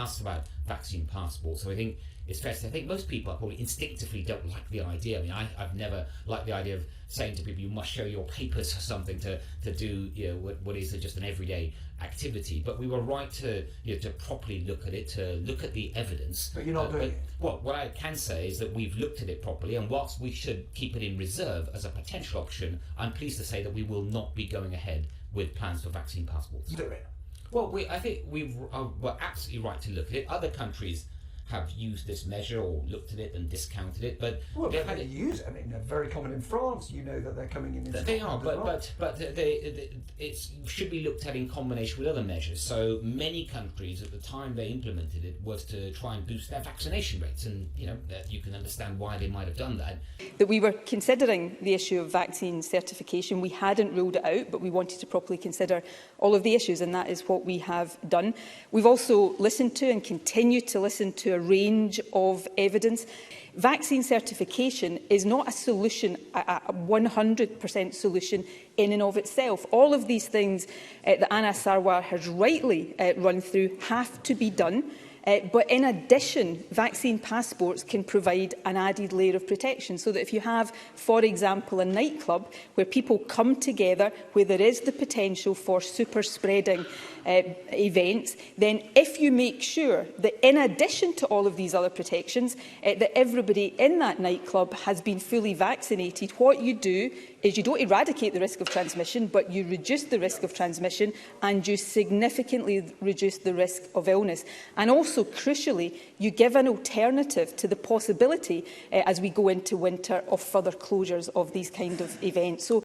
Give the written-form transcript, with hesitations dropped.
asked about vaccine passports. So I think it's fair to say, I think most people probably instinctively don't like the idea. I mean, I've never liked the idea of saying to people, you must show your papers or something to do what is just an everyday activity. But we were right to to properly look at it, to look at the evidence. But you're not doing it. Well, what I can say is that we've looked at it properly, and whilst we should keep it in reserve as a potential option, I'm pleased to say that we will not be going ahead with plans for vaccine passports. Do it. Well, I think we're absolutely right to look at it. Other countries have used this measure or looked at it and discounted it, but they've had to use it. I mean, they're very common in France. You know that they're coming in. They are, but it should be looked at in combination with other measures. So many countries at the time they implemented it was to try and boost their vaccination rates, and you can understand why they might have done that. That we were considering the issue of vaccine certification. We hadn't ruled it out, but we wanted to properly consider all of the issues, and that is what we have done. We've also listened to and continue to listen to a range of evidence. Vaccine certification is not a solution, a 100% solution in and of itself. All of these things that Anna Sarwar has rightly run through have to be done. But in addition, vaccine passports can provide an added layer of protection, so that if you have, for example, a nightclub where people come together, where there is the potential for super spreading events, then if you make sure that in addition to all of these other protections, that everybody in that nightclub has been fully vaccinated, what you do is you don't eradicate the risk of transmission, but you reduce the risk of transmission and you significantly reduce the risk of illness. And also, crucially, you give an alternative to the possibility, as we go into winter, of further closures of these kind of events. So